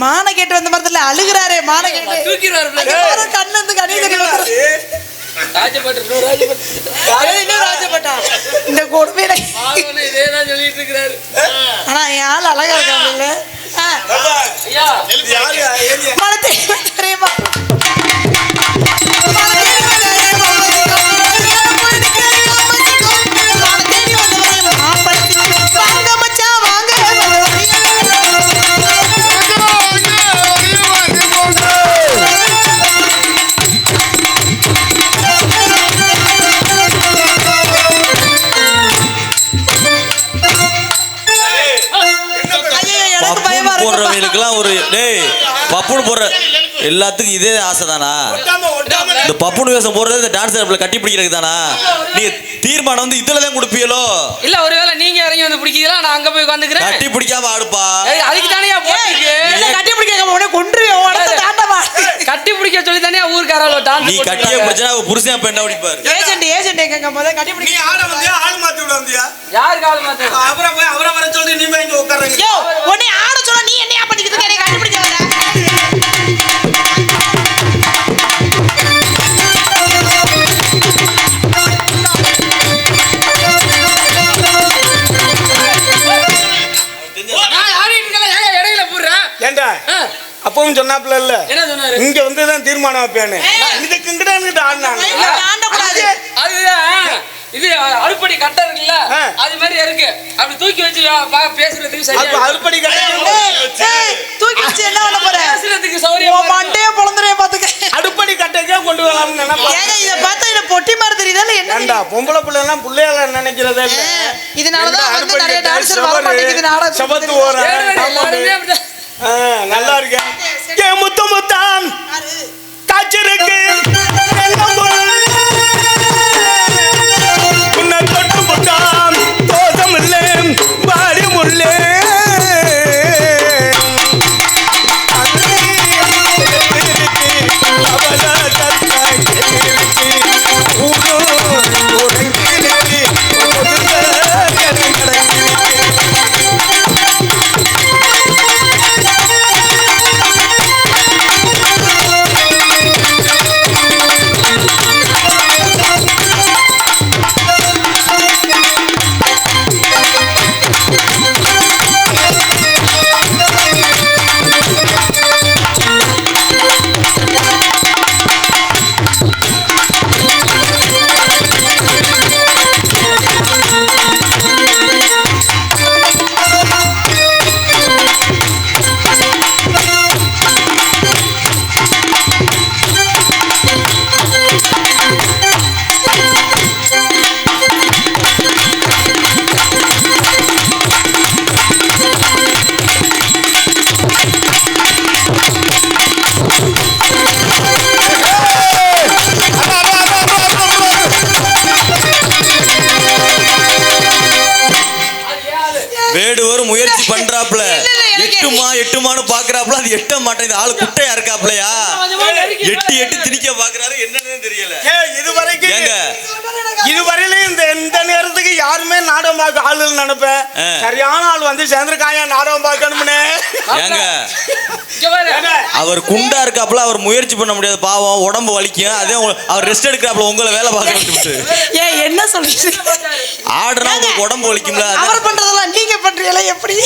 மான கேட்டு வந்த மரத்துல அழுகுறாரே, மான கேட்டு தூக்கிறாரு, கண்ணு இருந்து கண்ணி தண்ணி ராஜபட்டா இந்த கொடுமையில இதேதான் சொல்லிட்டு இருக்கிறாரு. ஆனா என் ஆள் அழகா இருக்காங்க. தெரியுமா ஒரு டேய் பப்புனு போடுற எல்லாத்துக்கும் இதே ஆசை தானா? இந்த பப்புனு வேஷம் போடுறது இந்த டான்ஸ் கட்டி பிடிக்கிறது தானா? நீங்க தீர்மானம் வந்து இதுலதான் கொடுப்பீங்களோ? இல்ல ஒருவேளை நீங்க இறங்கி வந்து பிடிக்கிறீங்களா? நான் அங்க போய் உட்காந்துக்கிறேன். கட்டி பிடிக்காம ஆடுப்பா. அதுக்கு தானே கட்டி பிடிக்காம கொன்றுவேன். கட்டி பிடிக்க சொல்லி தானே ஊர்க்காரங்களோ டான்ஸ். நீ கட்டியே பிடிச்சா புருஷன் பெண்ண பிடிப்பாரு. ஏஜென்ட் எங்க முதல்ல கட்டி பிடிக்க. நீ ஆட வந்தியா ஆள் மாத்தி விட வந்தியா? யாருக்கு ஆள் மாத்த? அப்புறம் போய் அவரை வர சொல்லி நீ இங்க உட்காருங்க. யோ உன்னை ஆட சொன்னா நீ என்னையா பண்ணிக்கிட்டு இருக்க? நீ கட்டி பிடிக்க வர. அப்பவும் சொன்னாப்ல இல்ல இங்க வந்துதான் தீர்மானம் வைப்பேன்னு. இதுக்கு இங்கிட்ட ஆடினாங்க. இது அறுப்படி கட்ட இருக்குல்ல, அது மாதிரி இருக்கு. அப்படி தூக்கி வச்சு பேசுறதுக்கு சரியா. அறுப்படி கட்ட தூக்கி வச்சு என்ன பண்ண போற? பேசுறதுக்கு சௌரியம். மண்டையே பொளந்தறே பாத்துக்க. அறுப்படி கட்டைக்கே கொண்டு வரலாம்னு நினைப்பேன். ஏங்க இத பார்த்தா இது பொட்டி மாதிரி தெரியுதா? என்னடா பொம்பளை புள்ள எல்லாம் புள்ளையால நினைக்கிறதே இல்ல. இதனால தான் வந்து நிறைய டான்சர் வர மாட்டேங்குது. நாடா சபத்து ஓர. நல்லா இருக்கு. ஏ முத்து முத்தான் காச்சிருக்கு உன்னை தொட்டு முத்தான் தோசம் இல்லை பாடி முள்ளே முயற்சி பண்றாப்ல. எட்டுமான்னு பாக்குறாப்ல, அது எட்ட மாட்டேங்குது. ஆளு குட்டையா இருக்காப்லையா? எட்டு திணிக்க பாக்குறாரு. என்னன்னு தெரியல. இதுவரையிலும் இந்த நேரத்துக்கு யாருமே நாடகம் பார்க்க ஆளு நினைப்பேன். சரியான ஆள் வந்து சேர்ந்திருக்காயா நாடகம் பார்க்கணும்னு. அவர் குண்டா இருக்காப்ல, அவர் முயற்சி பண்ண முடியாது. பாவம் உடம்பு வலிக்கும். அதே அவர் ரெஸ்ட் எடுக்கிறாப்ல. உங்களை வேலை பார்க்க என்ன சொல்றீங்க? ஆடுனா உங்களுக்கு உடம்பு வலிக்கும்ல. அவர் பண்றதெல்லாம் நீங்க பண்றீங்களா? எப்படி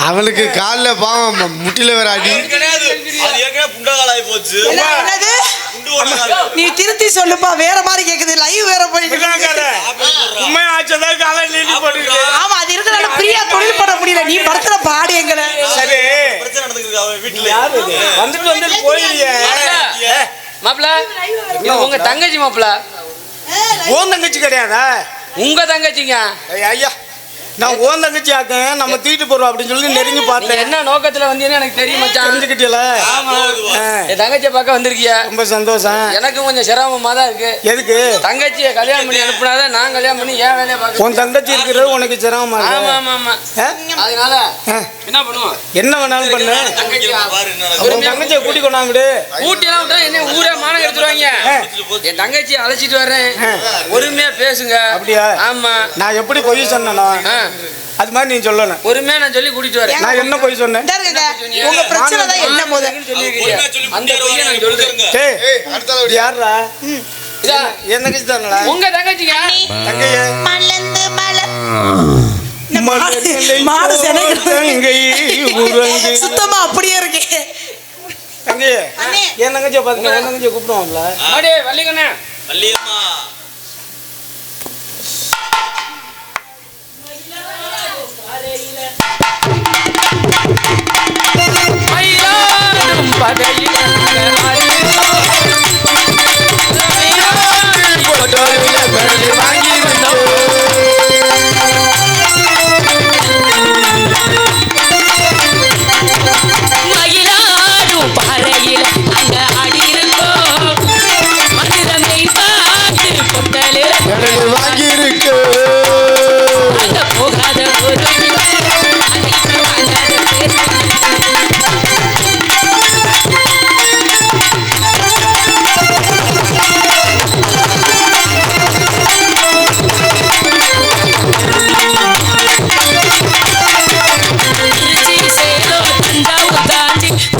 அவளுக்கு காலில் பாவம் முட்டில வேற அடி. நீ திருத்தி சொல்லுப்பா. வேற மாதிரி கேக்குது. லைவ் வேற போயிட்டு. ஆமா அது இருக்கிற பிரியா தொழில் பண்ண முடியல. நீ படத்துல பாடு எங்களை. மாப்பிள உங்க தங்கச்சி. மாப்பிள உன் தங்கச்சி கிடையாதா? உங்க தங்கச்சிங்க. ஐயா நான் ஓன் தங்கச்சி ஆக்கேன் நம்ம தீட்டு போறோம் அப்படின்னு சொல்லி நெருங்கி பார்த்தேன். என்ன நோக்கத்துல வந்தீங்கன்னு எனக்கு தெரியும் மச்சான். தெரிஞ்சுக்கிட்டீல? ஆமா. என் தங்கச்சியை பார்க்க வந்திருக்கியா? ரொம்ப சந்தோஷம். எனக்கும் கொஞ்சம் சிரமமா தான் இருக்கு. எதுக்கு? தங்கச்சியை கல்யாணம் பண்ணி அனுப்புனாதான் நான் கல்யாணம் பண்ணி ஏன் வேலையை பார்க்க. உன் தங்கச்சி இருக்கிறது உனக்கு சிரமமா இருக்கு. ஆமா ஆமா ஆமா. அதனால என்ன பண்ணுவோம்? என்ன வேணாலும் பண்ணு. உன் தங்கச்சியை கூட்டி கொண்டாந்து ஊட்டி எல்லாம் விட்டா என்ன ஊரே மானம் எடுத்துருவாங்க. என் தங்கச்சியை அழைச்சிட்டு வர்றேன், பொறுமையா பேசுங்க. அப்படியா? ஆமா. நான் எப்படி பொய் சொன்னேனா அது மாதிரி நீ சொல்லணும். பொறுமையா நான் சொல்லி கூட்டிட்டு வரேன். நான் என்ன பொய் சொன்னேன்? உங்க பிரச்சனை தான் என்ன போது அந்த பொய்யை நான் சொல்றேன். யாரா? என் தங்கச்சி தானடா? உங்க தங்கச்சிங்க. தங்கையே மலந்து சுத்தமா அப்படியே இருக்கு. தங்கையே என் தங்கச்சியை பாத்துக்க. என் தங்கச்சியை கூப்பிடுவாங்களா? அடே வள்ளிகண்ணே. வள்ளியம்மா மயிலாடும் பகையில் வாங்கி வந்தோம். மயிலாடும் பாறையில் அங்க ஆடி இருக்கோம். மதுரமை பாட்டு பொட்டலில் வாங்கி இருக்கு அங்க போகாத ஒரு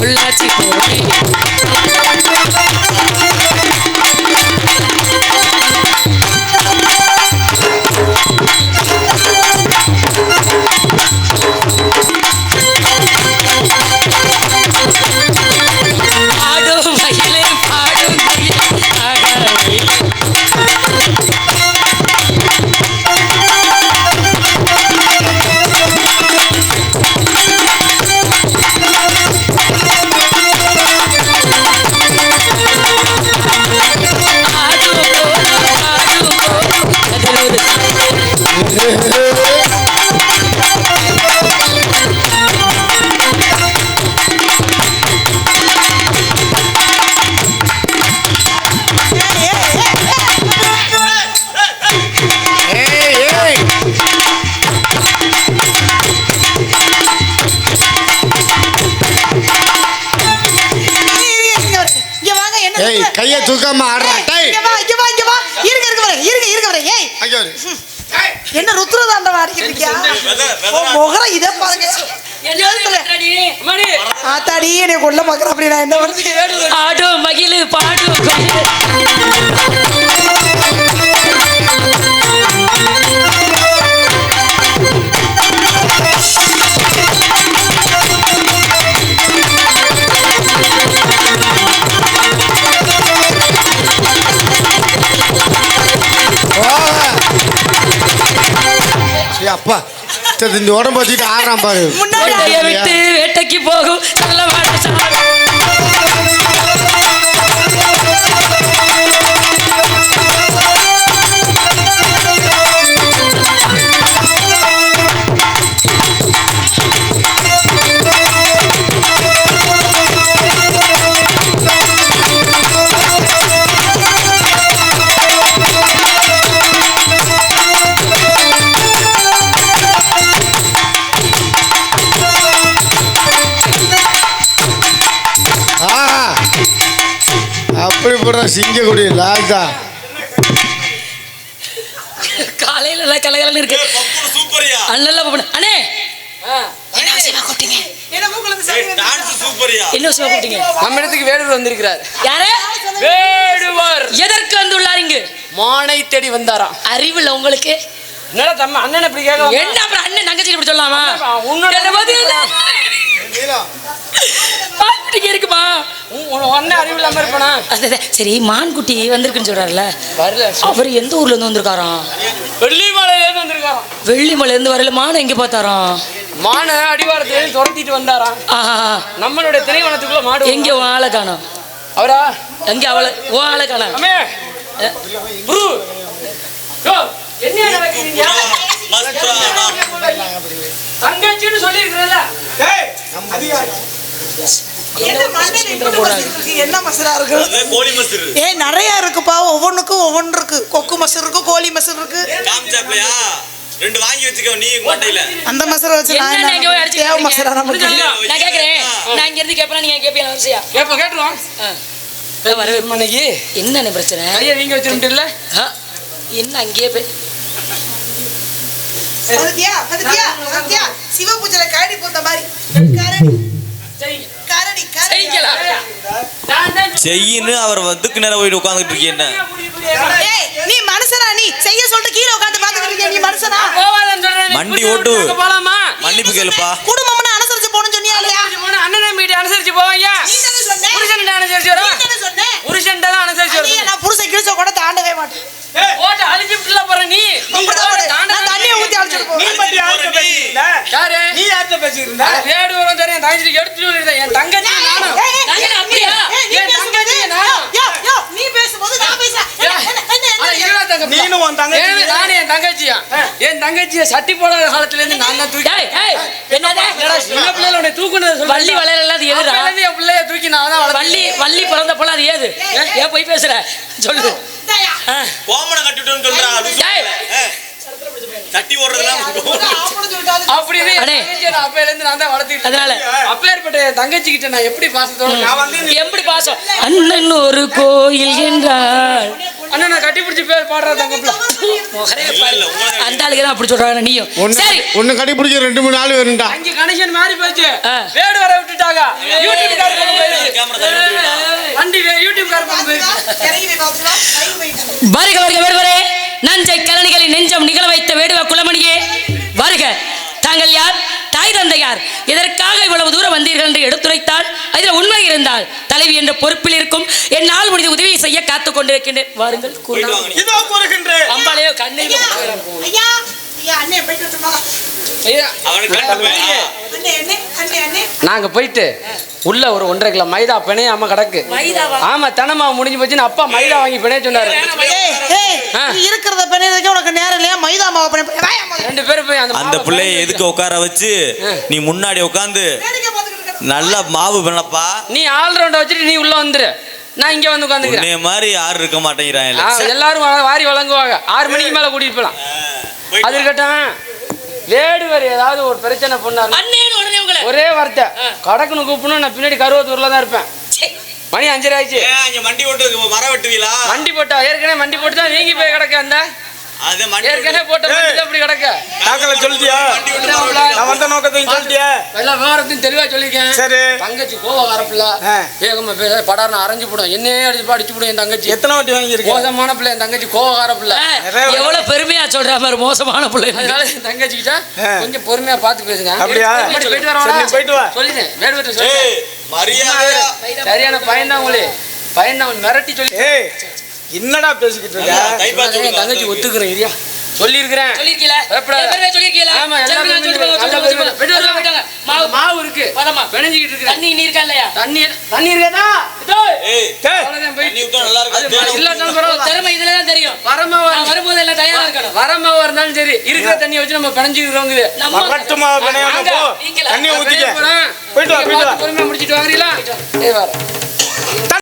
உள்ளாட்சி போனேன். பாடும் மயிலே பாடும் மயிலே ஆடாதே. ஏய் கையை தூக்காம ஆடுறா. என்ன ருத்ரதாண்டவ ஆடிக்கிட்டியா? முகரம் இதை பாருங்க. ஆத்தாடி என்னை கொல்ல பாக்குற. அப்படி நான் என்ன வருது? ஆடும் மகிழு பாடும் அப்பா இந்த உடம்பு வச்சுட்டு ஆடுறான் பாரு. முன்னாடி விட்டு வேட்டைக்கு போகும் நல்ல அப்படி போடுற சிங்கக்குடி லால்தா. காலையில கலகலன்னு இருக்கு. அண்ணல்ல அண்ணே என்ன விஷயமா கூப்பிட்டீங்க? நம்ம இடத்துக்கு வேடுவர் வந்திருக்கிறார். யாரு? வேடுவர். எதற்கு வந்துள்ளார் இங்கு? மானை தேடி வந்தாராம். அறிவில்ல உங்களுக்கு? என்னடா தம்ம அண்ணன் இப்படி கேட்கலாம்? என்ன அப்புறம் அண்ணன் தங்கச்சி இப்படி சொல்லலாமா? உன்னோட இருக்குமா? அண்ணன் அறிவில்லாம இருப்பானா? சரி மான்குட்டி வந்திருக்குன்னு சொல்றாருல, வரல. அவர் எந்த ஊர்ல இருந்து வந்திருக்காராம்? வெள்ளிமலையில இருந்து வந்திருக்காராம். வெள்ளிமலையில இருந்து வரல. மான எங்க பார்த்தாராம்? மான அடிவாரத்துல துரத்திட்டு வந்தாராம். நம்மளுடைய திரைவனத்துக்குள்ள மாடு. எங்க உன் ஆளை காணோம்? அவரா எங்க அவளை உன் ஆளை காணோம்? என்ன நடக்குறீங்க? தங்கச்சின்னு சொல்லியிருக்கிறேன்ல. ஏய், அதிகாரி. என்ன மண்டையில இப்படி மசரு இருக்கு? என்ன மசரா இருக்கு? கோழி மசரு ஏய் நிறைய இருக்குப்பா, ஒவ்வொன்றுக்கும் ஒவ்வொன்று இருக்கு. கொக்கு மசர் இருக்கு, கோழி மசர் இருக்கு. காமிச்சாப்லையா 2 வாங்கி வச்சுக்கோ நீ மண்டையில. அந்த மசரை வச்சு நான் என்ன நீங்க போய் அடிச்சு தேவ மசரா நமக்கு? நான் கேக்குறேன், நான் இங்க இருந்து கேட்பேன், நீங்க கேட்பீங்க வரிசையா? கேட்டுருவோம். வரவே மனைக்கு என்ன பிரச்சனை? கையை வீங்க வச்சிருந்துல ஆ, என்ன அங்கேயே போய் பத்தியா பத்தியா பத்தியா சிவபூஜையில கரடி போட்ட மாதிரி கரடி கரடி செய்யலாம். செய்யின்னு அவர் வந்துக்கு நேரம் போயிட்டு உட்காந்துட்டு இருக்கீங்க என்ன? ஏய் நீ மனுஷனா? நீ செய்ய சொல்லிட்டு கீழே உட்கார்ந்து பாத்துக்கிட்டு இருக்கியா? நீ மனுஷனா? போவாதன்னு சொல்றேன். மண்டி ஓட்டு. போலாமா? மன்னிப்பு கேளுப்பா. குடும்பம்னு அனுசரிச்சு போகணும்னு சொன்னியா இல்லையா? அண்ணன் வீடு அனுசரிச்சு போவாங்க. நீ தானே சொன்ன. புருஷன் அனுசரிச்சு வரும். நீ தானே சொன்ன. புருஷன் தான் அனுசரிச்சு நீ வரும். நான் புருஷன் கிழிச்ச கூட தாண்டவே மாட்டேன். போட்டு அழிச்சுட்டுல போற நீ. நான் தண்ணியை ஊத்தி அழைச்சிட்டு நீ போவேன். மட்டும் யார்கிட்ட பேசிக்கிட்ட? யாரு? நீ யார்கிட்ட பேசிக்கிட்ட? வேடு வரும் தெரியும். தங்கச்சி எடுத்துட்டு வந்துருந்தேன். என் தங்கச்சி நானும். அப்படியா? என் தங்கச்சி நானும். நீ பேசும்போது நான் பேசுறேன். ஆனா இருடா தங்கச்சி. நீனும் உன் தங்கச்சி. நானும் என் தங்கச்சியா? என் தங்கச்சியை சட்டி போடாத காலத்துல இருந்து நான் தான் தூக்கி. ஏய், ஏய், என்னது? சின்ன பிள்ளைல உன்னை தூக்குனது சொல்லு. வள்ளி வளையல அது எதுடா? அப்பையில இருந்து என் பிள்ளைய தூக்கி நான் தான் வளர்த்தேன். வள்ளி பிறந்த போல அது ஏது? ஏன் போய் பேசுற? சொல்லு. ஆ. கோமணம் கட்டிட்டோன்னு சொல்றா. ஏய், தட்டி ஓடுறதுலாம் அப்படின்னு அடே. என் தங்கச்சியை நான் அப்பையில இருந்து நான் தான் வளர்த்துக்கிட்டு அதனால அப்பேற்பட்ட என் தங்கச்சி கிட்ட நான் எப்படி பாசத்தோட நான் வந்து எப்படி பாசம்? அண்ணன் ஒரு கோயில் என்றால் அண்ணன் நான் கட்டி பிடிச்சி பேர் பாடுற தங்கப்பிள்ள. முகரே பாரு. அந்த ஆளுக்கு தான் அப்படி சொல்றாங்க. நீயும் சரி. ஒன்னு கடைபிடிக்க 2-3 நாள் வேணும்டா. அங்க கனெக்ஷன் மாறி போச்சு. ஆ. வேடு வர விட்டுட்டாங்க. யூடியூப் கார் பண்ண போயிடுச்சு. வண்டி யூடியூப் கார் பண்ண போயிடுச்சு. வருக வருக வேடுவரே, நஞ்சை கலனிகளின் நெஞ்சம் நிகழ வைத்த வேடுவ குலமணியே வருக. தாங்கள் யார்? தாய் தந்தை யார்? இதற்காக இவ்வளவு தூரம் வந்தீர்கள் என்று எடுத்துரைத்தால் அதில் உண்மை இருந்தால் தலைவி என்ற பொறுப்பில் இருக்கும் என்னால் முடிந்த உதவியை செய்ய காத்துக் கொண்டிருக்கின்றேன். வாருங்கள் கூறலாம். இதோ கூறுகின்றேன். அம்பாளையோ கண்ணில் ஐயா ஐயா அண்ணே போயிட்டு வரட்டுமா? நாங்க போயிட்டு உள்ள ஒரு 1.5 கிலோ மைதா பிணையாம கிடக்கு. மைதாவா? ஆமா, தனமா முடிஞ்சு போச்சுன்னு அப்பா மைதா வாங்கி பிணைய சொன்னாரு. ஏய் ஏய் நீ இருக்கிறத பண்ணதுக்கு உனக்கு நேரம் இல்லையா? மைதா மாவு பண்ண 2 பேரும் போய் அந்த மாவை பிள்ளைய பிணைஞ்சு எதுக்கு உட்கார வச்சு நீ முன்னாடி உட்காந்து நல்லா மாவு பண்ணப்பா. நீ ஆல்ரவுண்ட வச்சுட்டு நீ உள்ள வந்துரு. நான் இங்க வந்து உட்காந்துக்கிறேன். உன்னைய மாதிரி யாரும் இருக்க மாட்டேங்கிறாங்க. எல்லாரும் வாரி வழங்குவாங்க. 6 மணிக்கு மேல கூட்டிட்டு போலாம். அது இருக்கட்டும். வேடுவர் ஏதாவது ஒரு பிரச்சனை பண்ணாரு அண்ணேன்னு உடனே உங்களை ஒரே வார்த்தை கடக்குன்னு கூப்பிடணும். நான் பின்னாடி கருவத்தூர்ல தான் இருப்பேன். மணி 5:30 ஆயிடுச்சு. வண்டி ஓட்டு மரம் வெட்டுவீங்களா? வண்டி போட்டா ஏற்கனவே வண்டி போட்டு தான் வீங்கி போய் கிடக்க. அந்த ஏற்கனவே போட்ட வண்டி தான் அப்படி கிடக்க. தாக்கல சொல்லிட்டியா? நான் வந்த நோக்கத்தையும் சொல்லிட்டியா? எல்லா விவரத்தையும் தெளிவா சொல்லிருக்கேன். சரி. தங்கச்சி கோவக்கார பிள்ளை. வேகமா பேச படார்னு அரைஞ்சு போடும். என்னையே அடிச்சு போடும் என் தங்கச்சி. எத்தனை வாட்டி வாங்கியிருக்க? மோசமான பிள்ளை என் தங்கச்சி, கோவக்கார பிள்ளை. எவ்வளவு பெருமையா சொல்ற மாதிரி மோசமான பிள்ளை. அதனால என் தங்கச்சி கிட்ட கொஞ்சம் பொறுமையா பார்த்து பேசுங்க. அப்படியா? போயிட்டு சரி, நீ போயிட்டு வா. சொல்லிட்டேன். வேடுவட்ட சொல்லி மரியாதையா சரியான பையன் தான் உங்களே. பையன் தான் மிரட்டி சொல்லி ஏய், என்னடா பேசிக்கிட்டு இருக்க? என் தங்கச்சி ஒத்துக்கிறேன். இல்லையா சொல்லியிருக்கிறேன். சொல்லிருக்கீல? பயப்படாத. ஏற்கனவே சொல்லிருக்கீல? ஆமா, சரி, எல்லாரும் நான் சொல்லிட்டு போங்க, நல்லா சொல்லிட்டு போங்க. போயிட்டு சொல்லிட்டு போயிட்டாங்க. மாவு மாவு இருக்கு. பதமா. பிணைஞ்சிக்கிட்டு இருக்கிறேன். தண்ணி நீ இருக்கா இல்லையா? தண்ணி இருக்கா? ஏய் அவ்வளவுதான் போய் தண்ணி ஊத்தா நல்லா இருக்கு. இல்லாட்டாலும் பரவாயில்ல. திறமை இதுல தான் தெரியும். வரமாவா நான் வரும்போது எல்லாம் தயாரா இருக்கணும். வரமாவா இருந்தாலும் சரி, இருக்கிற தண்ணியை வச்சு நம்ம பிணைஞ்சிக்கிறோங்குது. நம்ம வரட்டுமா பிணையாம வாங்க. போ. நீங்களா? தண்ணி ஊத்திக்க. போறேன். போயிட்டு வா, போயிட்டு வா. பொறுமையா முடிச்சிட்டு வாங்குறீங்களா? வர